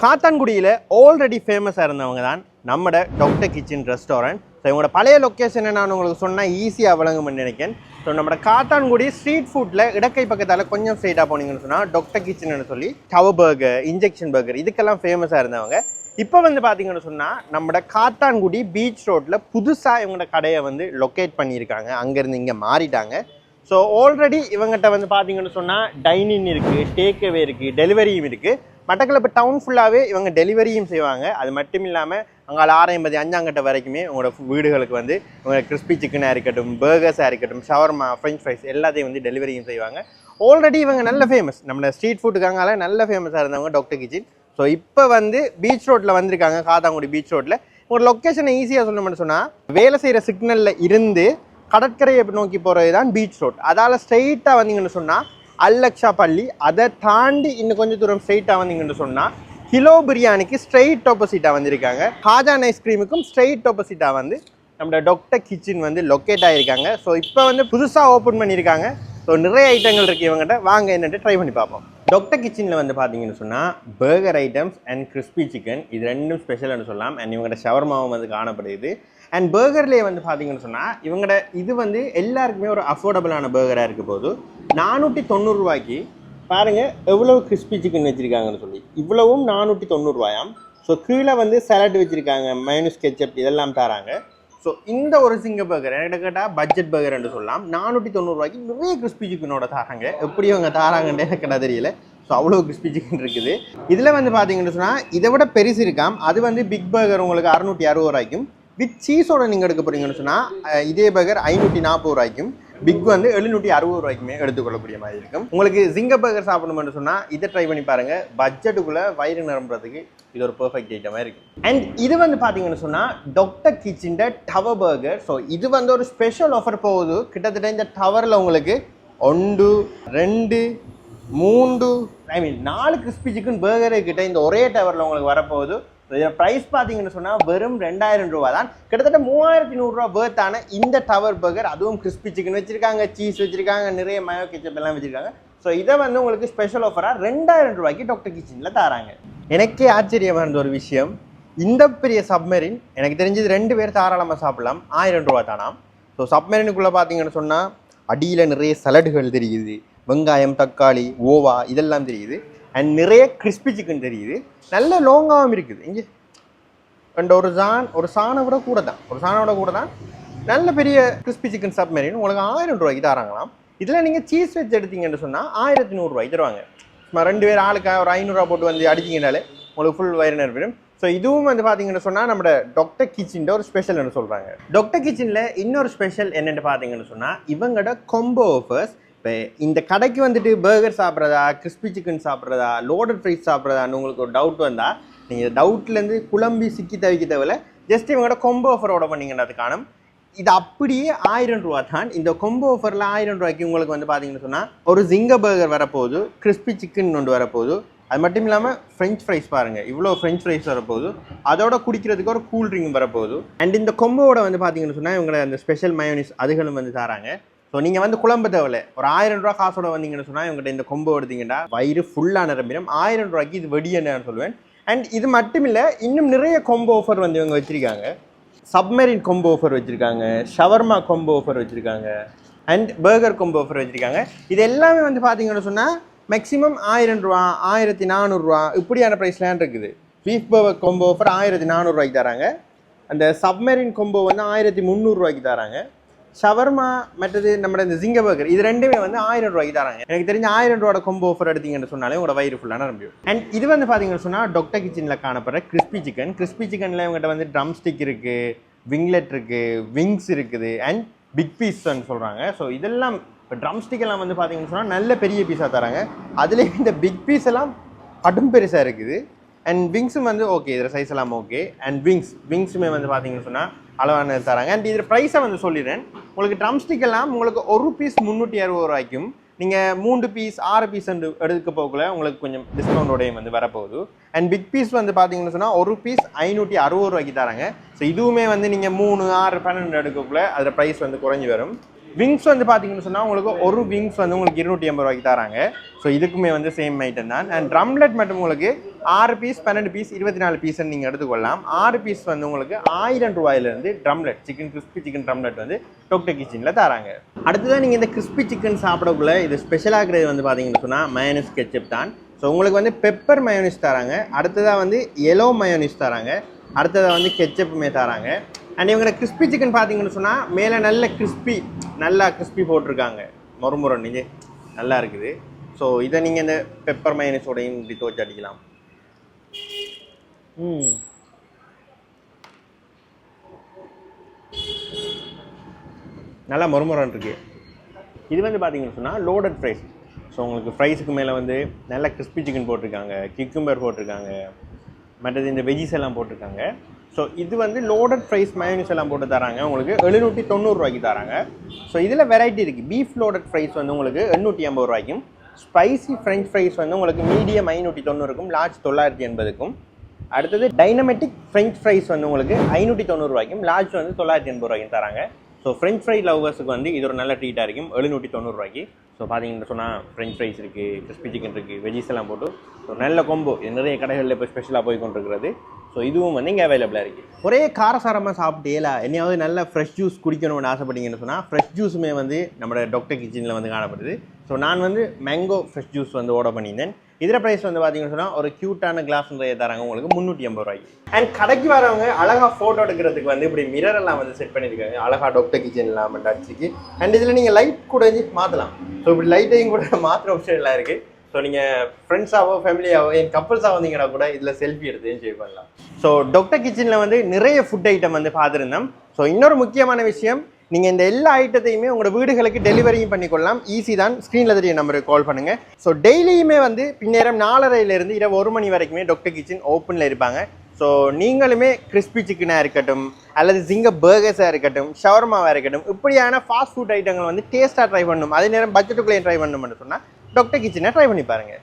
காத்தான்குடியில் already ஃபேமஸாக இருந்தவங்க தான் நம்மட டாக்டர் கிச்சன் ரெஸ்டாரண்ட். ஸோ இவங்களோட பழைய லொக்கேஷனை நான் உங்களுக்கு சொன்னால் ஈஸியாக விளங்கும்னு நினைக்கிறேன். ஸோ நம்ம காத்தான்குடி ஸ்ட்ரீட் ஃபுட்டில் இடக்கை பக்கத்தால் கொஞ்சம் ஸ்ட்ரெயிட்டாக போனீங்கன்னு சொன்னால் டாக்டர் கிச்சன் சொல்லி டவர் பர்கர், இன்ஜெக்ஷன் பர்கர் இதுக்கெல்லாம் ஃபேமஸாக இருந்தவங்க. இப்போ வந்து பார்த்தீங்கன்னு சொன்னால் நம்மளோட காத்தான்குடி பீச் ரோட்டில் புதுசாக இவங்களோட கடையை வந்து லொக்கேட் பண்ணியிருக்காங்க. அங்கேருந்து இங்கே மாறிட்டாங்க. ஸோ ஆல்ரெடி இவங்ககிட்ட வந்து பார்த்தீங்கன்னு சொன்னால் டைனிங் இருக்குது, டேக்அவே இருக்குது, டெலிவரியும் இருக்குது. மட்டக்களப்பு டவுன் ஃபுல்லாகவே இவங்க டெலிவரியும் செய்வாங்க. அது மட்டும் இல்லாமல் அங்கே 6:50 5 வரைக்குமே உங்களோட வீடுகளுக்கு வந்து உங்களோட கிறிஸ்பி சிக்கனாக இருக்கட்டும், பர்கர்ஸாக இருக்கட்டும், ஷவர்மா, ஃப்ரெஞ்ச் ஃப்ரைஸ் எல்லாத்தையும் வந்து டெலிவரியும் செய்வாங்க. ஆல்ரெடி இவங்க நல்ல ஃபேமஸ், நம்மளோட ஸ்ட்ரீட் ஃபுட்டுக்காங்கால நல்ல ஃபேமஸாக இருந்தவங்க டாக்டர் கிச்சன். ஸோ இப்போ வந்து பீச் ரோட்டில் வந்திருக்காங்க, காத்தான்குடி பீச் ரோட்டில். ஒரு லொக்கேஷனை ஈஸியாக சொல்லணும்னு சொன்னால் வேலை செய்கிற சிக்னலில் இருந்து கடற்கரையை நோக்கி போகிறது தான் பீச் ரோட். அதால் ஸ்ட்ரெயிட்டாக வந்தீங்கன்னு சொன்னால் அல்லக்ஷா பள்ளி, அதை தாண்டி இன்னும் கொஞ்சம் தூரம் ஸ்ட்ரெயிட்டாக வந்தீங்கன்னு சொன்னால் கிலோ பிரியாணிக்கு ஸ்ட்ரெயிட் ஆப்போசிட்டாக வந்திருக்காங்க. ஹாஜான் ஐஸ்கிரீமுக்கும் ஸ்ட்ரெயிட் ஆப்போசிட்டாக வந்து நம்ம டாக்டர் கிச்சன் வந்து லொக்கேட் ஆகியிருக்காங்க. ஸோ இப்போ வந்து புதுசாக ஓப்பன் பண்ணியிருக்காங்க. ஸோ நிறைய ஐட்டங்கள் இருக்குது இவங்ககிட்ட, வாங்க என்னட்டு ட்ரை பண்ணி பார்ப்போம். டாக்டர் கிச்சனில் வந்து பார்த்தீங்கன்னு சொன்னால் burger items and crispy chicken இது ரெண்டும் ஸ்பெஷல்னு சொல்லலாம். அண்ட் இவங்கள்ட்ட ஷவர்மாவும் வந்து காணப்படுது. அண்ட் பர்கர்லேயே வந்து பார்த்தீங்கன்னு சொன்னால் இவங்களோட இது வந்து எல்லாருக்குமே ஒரு அஃபோர்டபுளான பர்கராக இருக்க போது 490 ரூபாய்க்கு பாருங்கள் எவ்வளவு கிறிஸ்பி சிக்கன் வச்சுருக்காங்கன்னு சொல்லி. இவ்வளவும் 490 ரூபாயாம். ஸோ கீழே வந்து சலாட் வச்சுருக்காங்க, மைனஸ் கெச்சப் இதெல்லாம் தராங்க. ஸோ இந்த ஒரு சிங்கிள் பர்கர் என்கிட்ட கேட்டால் பட்ஜெட் பர்கர் என்று சொல்லலாம். 490 ரூபாய்க்கு நிறைய கிறிஸ்பி சிக்கனோட தராங்க. எப்படி அவங்க தராங்கன்னு எனக்கு என்ன தெரியல. ஸோ அவ்வளோ கிறிஸ்பி சிக்கன் இருக்குது. இதில் வந்து பார்த்தீங்கன்னு சொன்னால் இதை விட பெருசு இருக்காம். அது வந்து பிக் பர்கர் உங்களுக்கு 660 ரூபாய்க்கும், வித் சீஸோட நீங்கள் எடுக்க போகிறீங்கன்னு சொன்னால் இதே பர்கர் 540 ரூபாய்க்கும், பிக் வந்து 760 ரூபாய்க்குமே எடுத்துக்கொள்ளக்கூடிய மாதிரி இருக்கும். உங்களுக்கு சிங்கர் பர்கர் சாப்பிடணும்னு சொன்னால் இதை ட்ரை பண்ணி பாருங்கள். பட்ஜெட்டுக்குள்ளே வயிறு நிரம்புறதுக்கு இது ஒரு பெர்ஃபெக்ட் ஐட்டமாக இருக்குது. அண்ட் இது வந்து பார்த்தீங்கன்னு சொன்னால் doctor kitchen tower burger. So இது வந்து ஒரு ஸ்பெஷல் ஆஃபர் போகுது. கிட்டத்தட்ட இந்த டவரில் உங்களுக்கு 1 2 3 4 கிறிஸ்பி சிக்கன் பர்கரு கிட்ட இந்த ஒரே டவரில் உங்களுக்கு வரப்போகுது. இதோட ப்ரைஸ் பார்த்தீங்கன்னு சொன்னால் வெறும் 2000 ரூபா தான். கிட்டத்தட்ட 3100 ரூபா பேர்த்தான இந்த டவர் பர்கர், அதுவும் கிறிஸ்பி சிக்கன் வச்சுருக்காங்க, சீஸ் வச்சுருக்காங்க, நிறைய மயோ கெச்சப் எல்லாம் வச்சுருக்காங்க. ஸோ இதை வந்து உங்களுக்கு ஸ்பெஷல் ஆஃபராக 2000 ரூபாய்க்கு டாக்டர் கிச்சனில் தராங்க. எனக்கே ஆச்சரியமாக இருந்த ஒரு விஷயம், இந்த பெரிய சப்மெரின் எனக்கு தெரிஞ்சது 2 பேர் தாராளமாக சாப்பிடலாம், 1000 ரூபா தானாம். ஸோ சப்மெரினுக்குள்ளே பார்த்தீங்கன்னு சொன்னால் அடியில் நிறைய சலடுகள் தெரியுது, வெங்காயம், தக்காளி, ஓவா இதெல்லாம் தெரியுது. அண்ட் நிறைய கிறிஸ்பி சிக்கன் தெரியுது, நல்ல லோங்காகவும் இருக்குது. இங்கே அண்ட் ஒரு சாணை விட கூட தான் நல்ல பெரிய கிறிஸ்பி சிக்கன் சப்மெரின் உங்களுக்கு 1000 ரூபாய்க்கு தராங்களாம். இதில் நீங்கள் சீஸ் வச்சு எடுத்தீங்கன்னு சொன்னால் 1100 ரூபாய்க்கு தருவாங்க. சும்மா 2 பேர் ஆளுக்கு ஒரு 500 ரூபா போட்டு வந்து அடிச்சிங்கனாலே உங்களுக்கு ஃபுல் வயிறு நிரம்பிடும். ஸோ இதுவும் வந்து பார்த்தீங்கன்னு சொன்னால் நம்ம டாக்டர் கிச்சன் ஒரு ஸ்பெஷல்னு சொல்கிறாங்க. டாக்டர் கிச்சனில் இன்னொரு ஸ்பெஷல் என்னென்னு பார்த்தீங்கன்னு சொன்னால் இவங்களோட கொம்போ ஆஃபர்ஸ். இப்போ இந்த கடைக்கு வந்துட்டு பர்கர் சாப்பிட்றதா, கிறிஸ்பி சிக்கன் சாப்பிட்றதா, லோடட் ஃப்ரைஸ் சாப்பிட்றதான்னு உங்களுக்கு ஒரு டவுட் வந்தால் நீங்கள் டவுட்லேருந்து குழம்பி சிக்கி தவிக்க தேவையில்ல, ஜஸ்ட் இவங்களோட கொம்போ ஆஃபரோட பண்ணிங்கன்னா அது காணும். இது அப்படியே 1000 ரூபா தான். இந்த கொம்போ ஆஃபரில் 1000 ரூபாய்க்கு உங்களுக்கு வந்து பார்த்தீங்கன்னு சொன்னால் ஒரு ஜிங்கர் பர்கர் வரப்போகுது, கிறிஸ்பி சிக்கன் ஒன்று வரப்போகுது. அது மட்டும் இல்லாமல் ஃப்ரெஞ்ச் ஃப்ரைஸ் பாருங்கள், இவ்வளோ ஃப்ரெஞ்ச் ஃப்ரைஸ் வரப்போகுது. அதோட குடிக்கிறதுக்கு ஒரு கூல் ட்ரிங்க் வரப்போகுது. அண்ட் இந்த கொம்போவோட வந்து பார்த்தீங்கன்னு சொன்னால் இவங்களை அந்த ஸ்பெஷல் மயோனிஸ் அதுகளும் வந்து தராங்க. ஸோ நீங்கள் வந்து குழம்பு தேவையில்லை, ஒரு 1000 ரூபா காசோட வந்தீங்கன்னு சொன்னால் இவங்ககிட்ட இந்த கொம்போ எடுத்தீங்கன்னா வயிறு ஃபுல்லாக நிரம்பிடும். 1000 ரூபாய்க்கு இது வெடின்னு சொல்லுவேன். அண்ட் இது மட்டும் இல்லை, இன்னும் நிறைய கொம்போ ஆஃபர் வந்து இவங்க வச்சுருக்காங்க. சப்மெரின் கொம்போ ஆஃபர் வச்சுருக்காங்க, ஷவர்மா கொம்போ ஆஃபர் வச்சுருக்காங்க, அண்ட் பர்கர் கொம்போ ஆஃபர் வச்சுருக்காங்க. இது எல்லாமே வந்து பார்த்தீங்கன்னு சொன்னால் மேக்ஸிமம் 1000 ரூபா, 1400 ரூபா இப்படியான ப்ரைஸ்லாம் இருக்குது. பீஃப் பர்கர் கொம்போ ஆஃபர் 1400 ரூபாய்க்கு தராங்க. அந்த சப்மெரின் கொம்போ வந்து 1300 ரூபாய்க்கு தராங்க. ஷவர்மா மற்றது நம்ம இந்த ஜிங்கர் பர்கர் இது ரெண்டுமே வந்து 1000 ரூபாய்க்கு தராங்க. எனக்கு தெரிஞ்ச 1000 ரூபாய் கொம்போ ஆஃபர் எடுத்தீங்கன்னு சொன்னாலே உங்களோட வயிறு ஃபுல்லாக நிரம்பிடும். அண்ட் இது வந்து பார்த்தீங்கன்னு சொன்னால் டாக்டர் கிச்சனில் காணப்படுற கிறிஸ்பி சிக்கன். கிறிஸ்பி சிக்கனில் இவங்ககிட்ட வந்து ட்ரம் ஸ்டிக் இருக்குது, விங்லெட் இருக்குது, விங்ஸ் இருக்குது, அண்ட் பிக் பீஸ்ன்னு சொல்கிறாங்க. ஸோ இதெல்லாம் இப்போ ட்ரம் ஸ்டிக் எல்லாம் வந்து பார்த்தீங்கன்னு சொன்னால் நல்ல பெரிய பீஸாக தராங்க. அதுலேயே இந்த பிக் பீஸ் எல்லாம் கடும் பெருசாக இருக்குது. அண்ட் விங்ஸும் வந்து ஓகே, இதில் சைஸ் எல்லாம் ஓகே. அண்ட் விங்ஸுமே வந்து பார்த்தீங்கன்னு சொன்னால் அளவான தராங்க. அண்ட் இதில் ப்ரைஸை வந்து சொல்லிடுறேன். உங்களுக்கு ட்ரம் ஸ்டிக் எல்லாம் உங்களுக்கு ஒரு பீஸ் 360 ரூபாய்க்கும், நீங்கள் 3 பீஸ் 6 பீஸ் எடுக்க போகல உங்களுக்கு கொஞ்சம் டிஸ்கவுண்டோடையும் வந்து வரப்போகுது. அண்ட் பிக் பீஸ் வந்து பார்த்தீங்கன்னு சொன்னால் ஒரு பீஸ் 560 ரூபாய்க்கு தராங்க. ஸோ இதுவுமே வந்து நீங்கள் 3 6 12 எடுக்கக்குள்ள அதில் ப்ரைஸ் வந்து குறைஞ்சி வரும். விங்ஸ் வந்து பார்த்தீங்கன்னு சொன்னால் உங்களுக்கு ஒரு விங்ஸ் வந்து உங்களுக்கு 280 ரூபாய்க்கு தராங்க. ஸோ இதுக்குமே வந்து சேம் ஐட்டம் தான். அண்ட் ட்ரம்லெட் மட்டும் உங்களுக்கு 6 பீஸ் 12 பீஸ் 24 பீஸ் நீங்கள் எடுத்துக்கொள்ளலாம். 6 பீஸ் வந்து உங்களுக்கு 1000 ரூபாயிலிருந்து ட்ரம்லெட் சிக்கன் கிறிஸ்பி சிக்கன் ட்ரம்லெட் வந்து டாக்டர் கிச்சனில் தராங்க. அடுத்ததான் நீங்கள் இந்த கிறிஸ்பி சிக்கன் சாப்பிடக்குள்ள இது ஸ்பெஷலாகிறது வந்து பார்த்தீங்கன்னு சொன்னால் மயோனிஸ் கெச்சப் தான். ஸோ உங்களுக்கு வந்து பெப்பர் மயோனிஸ் தராங்க, அடுத்ததாக வந்து எல்லோ மயோனிஸ் தராங்க, அடுத்ததாக வந்து கெச்சப்புமே தராங்க. அண்ட் இவங்க கிறிஸ்பி சிக்கன் பார்த்தீங்கன்னு சொன்னால் மேலே நல்லா கிறிஸ்பி போட்டிருக்காங்க, மொறுமுறன்னு இது நல்லா இருக்குது. ஸோ இதை நீங்கள் இந்த பெப்பர் மயோனிஸோடையும் இப்படி துவச்சி அடிக்கலாம். நல்லா மொறுமுறன்னு இருக்குது. இது வந்து பார்த்தீங்கன்னு சொன்னால் லோடட் ஃப்ரைஸ். ஸோ உங்களுக்கு ஃப்ரைஸுக்கு மேலே வந்து நல்லா கிறிஸ்பி சிக்கன் போட்டிருக்காங்க, கிக்கும்பர் போட்டிருக்காங்க, மற்றது இந்த வெஜிஸ் எல்லாம் போட்டிருக்காங்க. ஸோ இது வந்து லோடட் ஃப்ரைஸ் மயோனிஸ் எல்லாம் போட்டு தராங்க, உங்களுக்கு 790 ரூபாய்க்கு தராங்க. ஸோ இதில் வெரைட்டி இருக்குது. பீஃப் லோடட் ஃப்ரைஸ் வந்து உங்களுக்கு 850 ரூபாய்க்கும், ஸ்பைசி ஃப்ரெஞ்ச் ஃப்ரைஸ் வந்து உங்களுக்கு மீடியம் 590க்கும், லார்ஜ் 980க்கும். அடுத்தது டைனமெட்டிக் ஃப்ரெஞ்ச் ஃப்ரைஸ் வந்து உங்களுக்கு 590 ரூபாய்க்கும், லார்ஜ் வந்து 980 ரூபாய்க்கும் தராங்க. ஸோ ஃப்ரெஞ்ச் ஃப்ரை லவர்ஸுக்கு வந்து இது ஒரு நல்ல ட்ரீட்டாக இருக்கும் 790 ரூபாய்க்கு. ஸோ பார்த்தீங்கன்னு சொன்னால் ஃப்ரெஞ்ச் ஃப்ரைஸ் இருக்குது, கிறிஸ்பி சிக்கன் இருக்குது, வெஜிஸ் எல்லாம் போட்டு ஸோ நல்ல கொம்போ இது நிறைய கடைகளில் இப்போ ஸ்பெஷலாக போய் கொண்டிருக்கிறது. ஸோ இதுவும் வந்து இங்கே அவைலபிளாக இருக்குது. ஒரே காரசாரமாக சாப்பிட்டேலா என்னையாவது நல்ல ஃப்ரெஷ் ஜூஸ் குடிக்கணும்னு ஆசைப்பட்டீங்கன்னு சொன்னால் ஃப்ரெஷ் ஜூஸுமே வந்து நம்ம டாக்டர் கிச்சனில் வந்து காணப்படுது. ஸோ நான் வந்து மேங்கோ ஃப்ரெஷ் ஜூஸ் வந்து ஆர்டர் பண்ணியிருந்தேன். இதில் ப்ரைஸ் வந்து பார்த்தீங்கன்னு சொன்னால் ஒரு க்யூட்டான கிளாஸ் நிறைய தராங்க உங்களுக்கு 380 ரூபாய்க்கு. அண்ட் கடைக்கு வரவங்க அழகாக ஃபோட்டோ எடுக்கிறதுக்கு வந்து இப்படி மிரர் எல்லாம் வந்து செட் பண்ணியிருக்காங்க, அழகாக டாக்டர் கிச்சன் எல்லாம் அடிச்சுக்கு. அண்ட் இதில் நீங்கள் லைட் கூட மாற்றலாம். ஸோ இப்படி லைட்டையும் கூட மாற்றுற ஆப்ஷன் எல்லாம் இருக்குது. ஸோ நீங்கள் ஃப்ரெண்ட்ஸாவோ ஃபேமிலியாவோ என் கப்புள்ஸாக வந்தீங்கன்னா கூட இதில் செல்ஃபி எடுத்து என்ஜாய் பண்ணலாம். ஸோ டாக்டர் கிச்சனில் வந்து நிறைய ஃபுட் ஐட்டம் வந்து பார்த்துருந்தோம். ஸோ இன்னொரு முக்கியமான விஷயம், நீங்கள் இந்த எல்லா ஐட்டத்தையுமே உங்களோட வீடுகளுக்கு டெலிவரியும் பண்ணிக்கொள்ளலாம். ஈஸி தான். ஸ்க்ரீனில் தெரிய நம்பருக்கு கால் பண்ணுங்கள். ஸோ டெய்லியுமே வந்து பின்னேரம் 4:30 இரவு 1 மணி வரைக்குமே டாக்டர் கிச்சன் ஓப்பனில் இருப்பாங்க. ஸோ நீங்களுமே கிறிஸ்பி சிக்கனாக இருக்கட்டும் அல்லது ஜிங்கர் பர்கர்ஸாக இருக்கட்டும், ஷவர்மாவாக இருக்கட்டும், இப்படியான ஃபாஸ்ட் ஃபுட் ஐட்டங்கள் வந்து டேஸ்ட்டாக ட்ரை பண்ணணும், அதே நேரம் பட்ஜெட்டுக்குள்ளேயும் ட்ரை பண்ணணும்னு சொன்னால் டாக்டர் கிச்சனை ட்ரை பண்ணி பாருங்கள்.